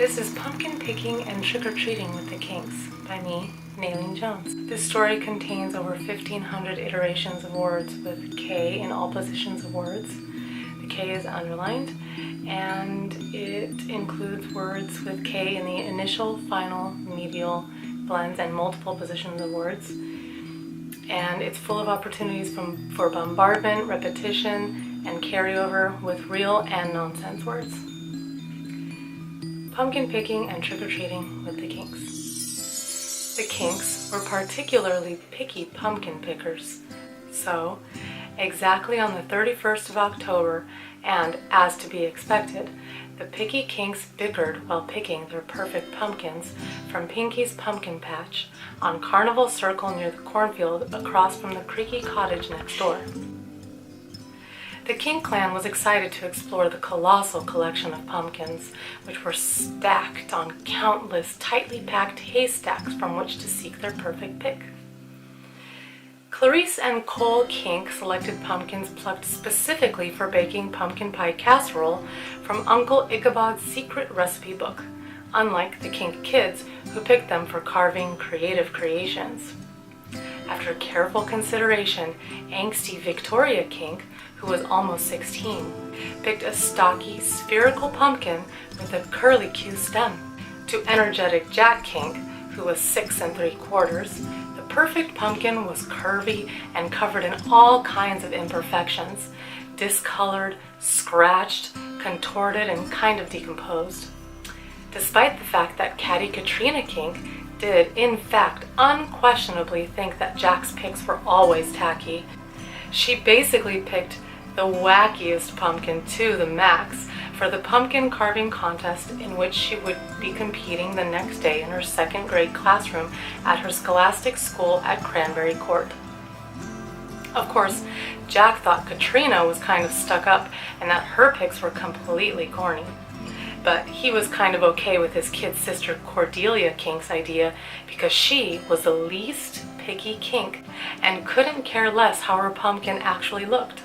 This is Pumpkin Picking and Trick-or-Treating with the Kinks by me, Naileen Jones. This story contains over 1,500 iterations of words with K in all positions of words. The K is underlined, and it includes words with K in the initial, final, medial, blends, and multiple positions of words. And it's full of opportunities for bombardment, repetition, and carryover with real and nonsense words. Pumpkin Picking and Trick-or-Treating with the Kinks. The Kinks were particularly picky pumpkin pickers. So, exactly on the 31st of October, and as to be expected, the picky Kinks bickered while picking their perfect pumpkins from Pinky's pumpkin patch on Carnival Circle near the cornfield across from the creaky cottage next door. The Kink clan was excited to explore the colossal collection of pumpkins, which were stacked on countless tightly packed haystacks from which to seek their perfect pick. Clarice and Cole Kink selected pumpkins plucked specifically for baking pumpkin pie casserole from Uncle Ichabod's secret recipe book, unlike the Kink kids who picked them for carving creative creations. After careful consideration, angsty Victoria Kink, who was almost 16, picked a stocky, spherical pumpkin with a curlicue stem. To energetic Jack Kink, who was 6 3/4, the perfect pumpkin was curvy and covered in all kinds of imperfections, discolored, scratched, contorted, and kind of decomposed. Despite the fact that Catty Katrina Kink did, in fact, unquestionably think that Jack's picks were always tacky, she basically picked the wackiest pumpkin to the max for the pumpkin carving contest in which she would be competing the next day in her 2nd grade classroom at her scholastic school at Cranberry Court. Of course, Jack thought Katrina was kind of stuck up and that her picks were completely corny. But he was kind of okay with his kid sister Cordelia Kink's idea because she was the least picky Kink and couldn't care less how her pumpkin actually looked.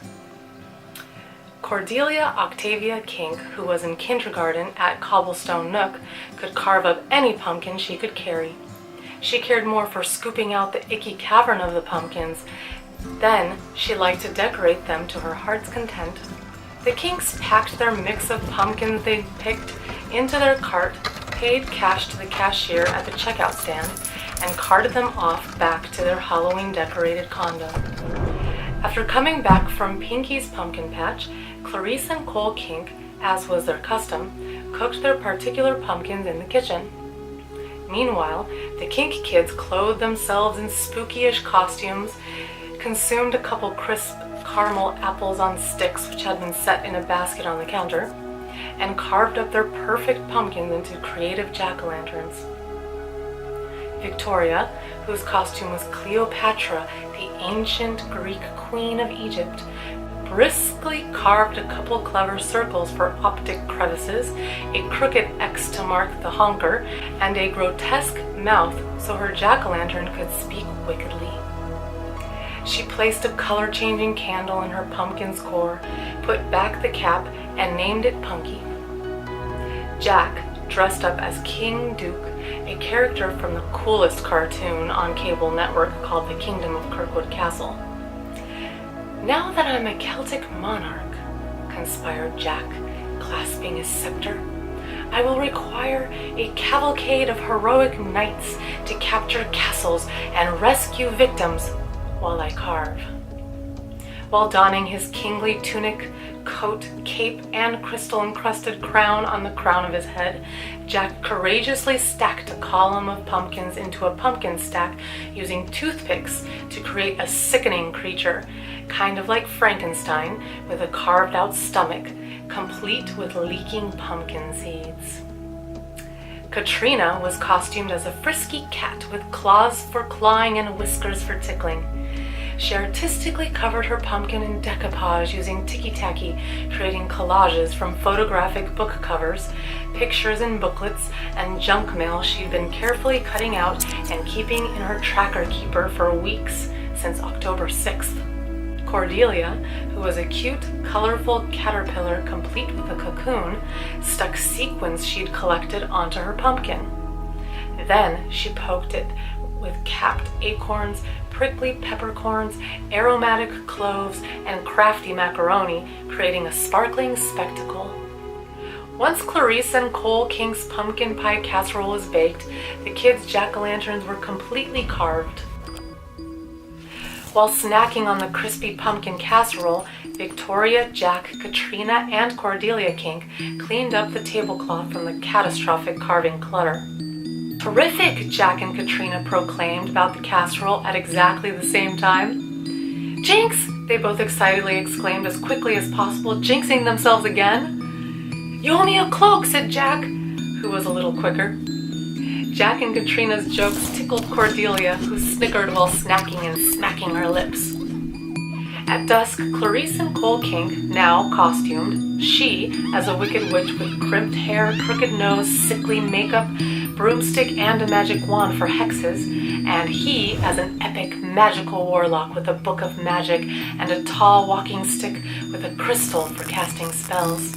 Cordelia Octavia Kink, who was in kindergarten at Cobblestone Nook, could carve up any pumpkin she could carry. She cared more for scooping out the icky cavern of the pumpkins. Then she liked to decorate them to her heart's content. The Kinks packed their mix of pumpkins they'd picked into their cart, paid cash to the cashier at the checkout stand, and carted them off back to their Halloween-decorated condo. After coming back from Pinky's pumpkin patch, Clarice and Cole Kink, as was their custom, cooked their particular pumpkins in the kitchen. Meanwhile, the Kink kids clothed themselves in spookyish costumes, consumed a couple crisp caramel apples on sticks which had been set in a basket on the counter, and carved up their perfect pumpkins into creative jack-o'-lanterns. Victoria, whose costume was Cleopatra, the ancient Greek queen of Egypt, briskly carved a couple clever circles for optic crevices, a crooked X to mark the honker, and a grotesque mouth so her jack-o'-lantern could speak wickedly. She placed a color-changing candle in her pumpkin's core, put back the cap, and named it Punky. Jack dressed up as King Duke, a character from the coolest cartoon on cable network called The Kingdom of Kirkwood Castle. "Now that I'm a Celtic monarch," conspired Jack, clasping his scepter, "I will require a cavalcade of heroic knights to capture castles and rescue victims while I carve." While donning his kingly tunic, coat, cape, and crystal-encrusted crown on the crown of his head, Jack courageously stacked a column of pumpkins into a pumpkin stack using toothpicks to create a sickening creature, kind of like Frankenstein, with a carved-out stomach, complete with leaking pumpkin seeds. Katrina was costumed as a frisky cat with claws for clawing and whiskers for tickling. She artistically covered her pumpkin in decoupage using ticky-tacky, creating collages from photographic book covers, pictures in booklets, and junk mail she'd been carefully cutting out and keeping in her tracker keeper for weeks since October 6th. Cordelia, who was a cute, colorful caterpillar complete with a cocoon, stuck sequins she'd collected onto her pumpkin. Then she poked it with capped acorns, prickly peppercorns, aromatic cloves, and crafty macaroni, creating a sparkling spectacle. Once Clarice and Cole Kinks' pumpkin pie casserole was baked, the kids' jack-o'-lanterns were completely carved. While snacking on the crispy pumpkin casserole, Victoria, Jack, Katrina, and Cordelia Kink cleaned up the tablecloth from the catastrophic carving clutter. "Terrific!" Jack and Katrina proclaimed about the casserole at exactly the same time. "Jinx!" they both excitedly exclaimed as quickly as possible, jinxing themselves again. "You owe me a cloak," said Jack, who was a little quicker. Jack and Katrina's jokes tickled Cordelia, who snickered while snacking and smacking her lips. At dusk, Clarice and Cole Kink, now costumed, she as a wicked witch with crimped hair, crooked nose, sickly makeup, broomstick, and a magic wand for hexes, and he as an epic magical warlock with a book of magic and a tall walking stick with a crystal for casting spells.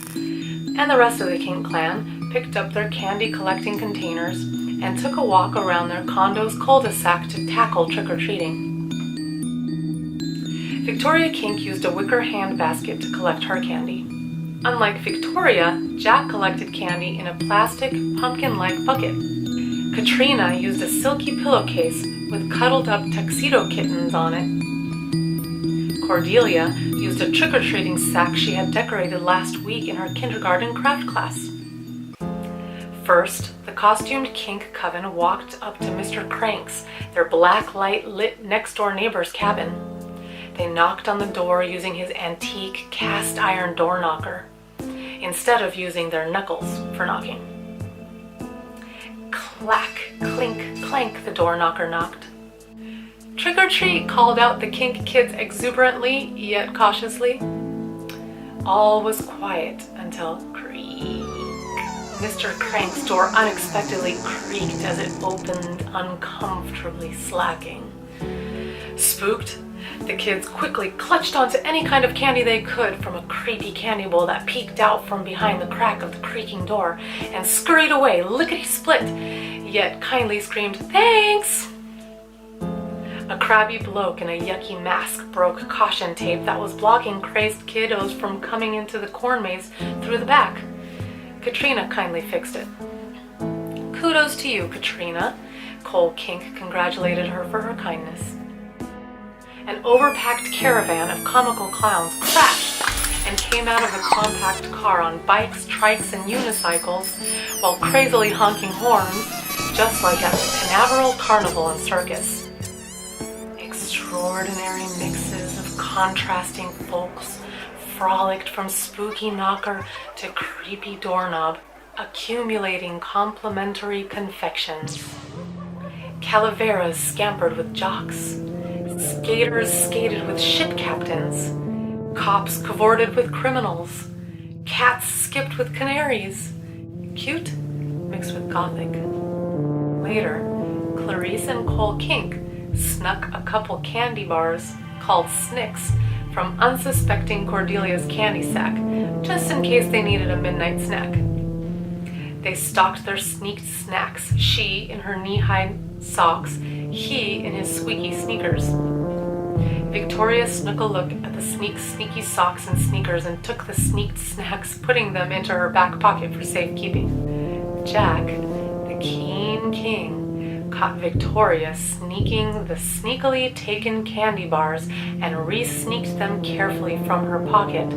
And the rest of the Kink clan picked up their candy-collecting containers and took a walk around their condo's cul-de-sac to tackle trick-or-treating. Victoria Kink used a wicker handbasket to collect her candy. Unlike Victoria, Jack collected candy in a plastic, pumpkin-like bucket. Katrina used a silky pillowcase with cuddled-up tuxedo kittens on it. Cordelia used a trick-or-treating sack she had decorated last week in her kindergarten craft class. First, the costumed Kink coven walked up to Mr. Crank's, their black light-lit next-door neighbor's cabin. They knocked on the door using his antique cast-iron door knocker, instead of using their knuckles for knocking. Clack, clink, clank, the door knocker knocked. "Trick or treat," called out the Kink kids exuberantly, yet cautiously. All was quiet until creak. Mr. Crank's door unexpectedly creaked as it opened, uncomfortably slacking. Spooked, the kids quickly clutched onto any kind of candy they could from a creepy candy bowl that peeked out from behind the crack of the creaking door and scurried away, lickety-split, yet kindly screamed, "Thanks!" A crabby bloke in a yucky mask broke caution tape that was blocking crazed kiddos from coming into the corn maze through the back. Katrina kindly fixed it. "Kudos to you, Katrina," Cole Kink congratulated her for her kindness. An overpacked caravan of comical clowns crashed and came out of a compact car on bikes, trikes, and unicycles while crazily honking horns, just like at the Canaveral Carnival and Circus. Extraordinary mixes of contrasting folks frolicked from spooky knocker to creepy doorknob, accumulating complimentary confections. Calaveras scampered with jocks. Skaters skated with ship captains. Cops cavorted with criminals. Cats skipped with canaries. Cute mixed with gothic. Later, Clarice and Cole Kink snuck a couple candy bars, called Snicks, from unsuspecting Cordelia's candy sack, just in case they needed a midnight snack. They stalked their sneaked snacks, she in her knee-high socks, he in his squeaky sneakers. Victoria snuck a look at the sneaky socks and sneakers and took the sneaked snacks, putting them into her back pocket for safekeeping. Jack, the keen king, caught Victoria sneaking the sneakily taken candy bars and re-sneaked them carefully from her pocket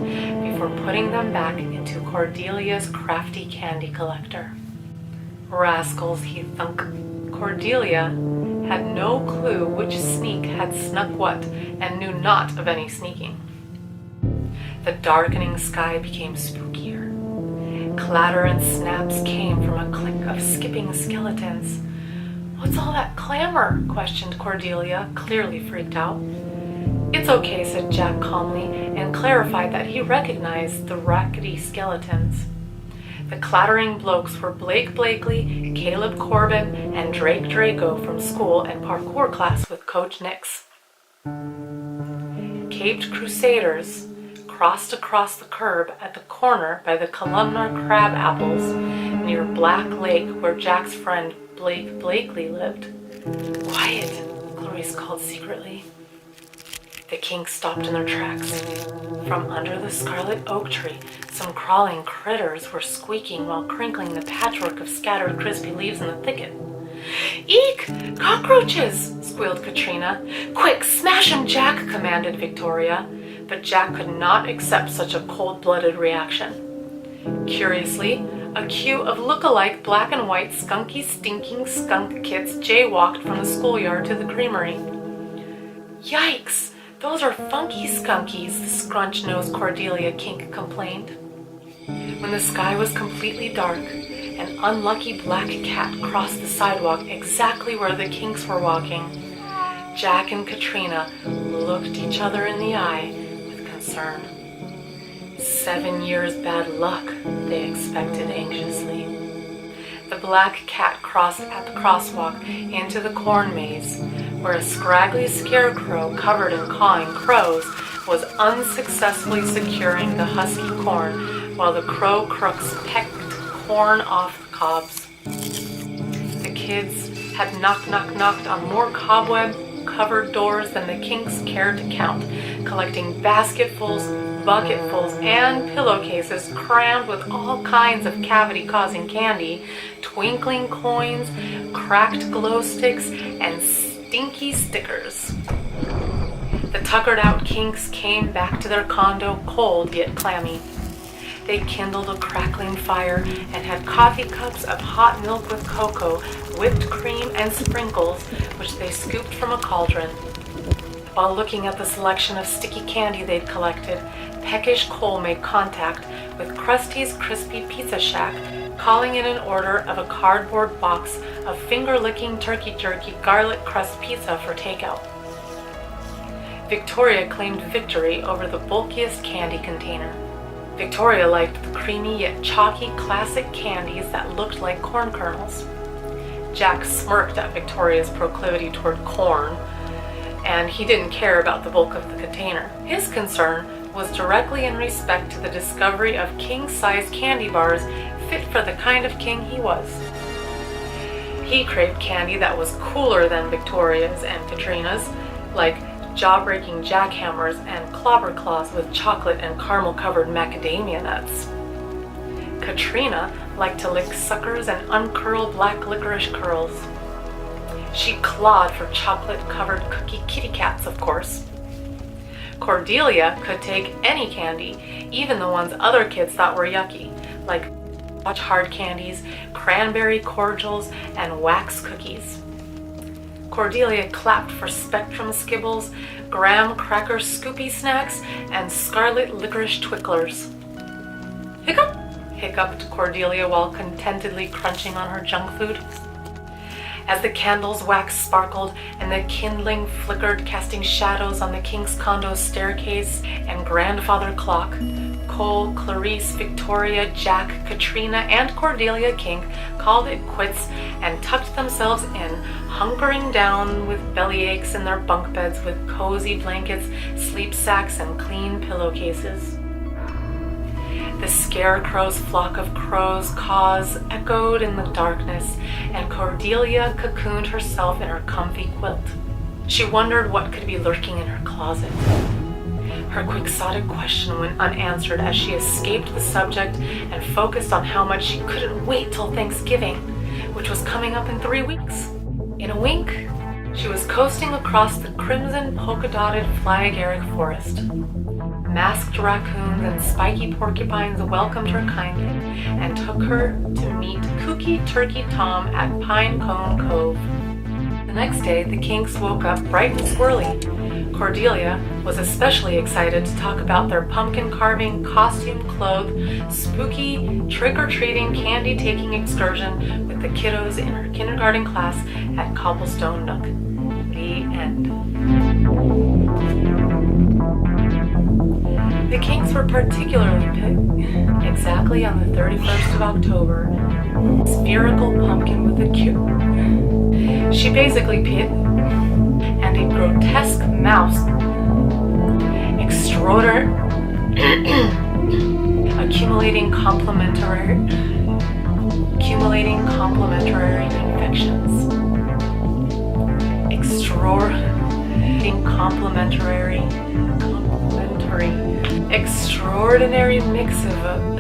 before putting them back into Cordelia's crafty candy collector. Rascals, he thunk. Cordelia had no clue which sneak had snuck what and knew not of any sneaking. The darkening sky became spookier. Clatter and snaps came from a click of skipping skeletons. "What's all that clamor?" questioned Cordelia, clearly freaked out. "It's okay," said Jack calmly, and clarified that he recognized the rackety skeletons. The clattering blokes were Blake Blakely, Caleb Corbin, and Drake Draco from school and parkour class with Coach Nix. caped crusaders crossed across the curb at the corner by the columnar crab apples near Black Lake where Jack's friend Blake Blakely lived. "Quiet," Clarice called secretly. The Kinks stopped in their tracks. From under the scarlet oak tree, some crawling critters were squeaking while crinkling the patchwork of scattered crispy leaves in the thicket. "Eek! Cockroaches!" squealed Katrina. "Quick, smash 'em, Jack!" commanded Victoria. But Jack could not accept such a cold-blooded reaction. Curiously, a queue of look-alike black and white skunky stinking skunk kids jaywalked from the schoolyard to the creamery. "Yikes! Those are funky skunkies," the scrunch-nosed Cordelia Kink complained. When the sky was completely dark, an unlucky black cat crossed the sidewalk exactly where the Kinks were walking. Jack and Katrina looked each other in the eye with concern. 7 years bad luck, they expected anxiously. The black cat crossed at the crosswalk into the corn maze, where a scraggly scarecrow covered in cawing crows was unsuccessfully securing the husky corn while the crow crooks pecked corn off the cobs. The kids had knocked on more cobweb-covered doors than the Kinks cared to count, collecting basketfuls, bucketfuls, and pillowcases crammed with all kinds of cavity-causing candy, twinkling coins, cracked glow sticks, and stinky stickers. The tuckered-out Kinks came back to their condo cold yet clammy. They kindled a crackling fire and had coffee cups of hot milk with cocoa, whipped cream, and sprinkles, which they scooped from a cauldron. While looking at the selection of sticky candy they'd collected, peckish Cole made contact with Krusty's Crispy Pizza Shack, calling in an order of a cardboard box of finger-licking turkey jerky garlic crust pizza for takeout. Victoria claimed victory over the bulkiest candy container. Victoria liked the creamy yet chalky classic candies that looked like corn kernels. Jack smirked at Victoria's proclivity toward corn, and he didn't care about the bulk of the container. His concern was directly in respect to the discovery of king-sized candy bars fit for the kind of king he was. He craved candy that was cooler than Victoria's and Katrina's, like jaw-breaking jackhammers and clobber claws with chocolate and caramel-covered macadamia nuts. Katrina liked to lick suckers and uncurl black licorice curls. She clawed for chocolate-covered cookie kitty cats, of course. Cordelia could take any candy, even the ones other kids thought were yucky, like hard candies, cranberry cordials, and wax cookies. Cordelia clapped for Spectrum Skibbles, graham cracker scoopy snacks, and scarlet licorice twicklers. "Hiccup!" hiccuped Cordelia while contentedly crunching on her junk food. As the candles' wax sparkled and the kindling flickered, casting shadows on the Kinks' condo's staircase and grandfather clock, Cole, Clarice, Victoria, Jack, Katrina, and Cordelia Kink called it quits and tucked themselves in, hunkering down with bellyaches in their bunk beds with cozy blankets, sleep sacks, and clean pillowcases. The scarecrow's flock of crows' caws echoed in the darkness, and Cordelia cocooned herself in her comfy quilt. She wondered what could be lurking in her closet. Her quixotic question went unanswered as she escaped the subject and focused on how much she couldn't wait till Thanksgiving, which was coming up in 3 weeks. In a wink, she was coasting across the crimson polka-dotted fly agaric forest. Masked raccoons and spiky porcupines welcomed her kindly and took her to meet kooky Turkey Tom at Pine Cone Cove. The next day, the Kinks woke up bright and squirrely. Cordelia was especially excited to talk about their pumpkin carving, costume-clothed, spooky, trick-or-treating, candy-taking excursion with the kiddos in her kindergarten class at Cobblestone Nook. The end. The Kinks were particularly picked exactly on the 31st of October. Spherical pumpkin with a Q. She basically peed, and a grotesque mouse, extraordinary, accumulating complementary infections, extraordinary mix of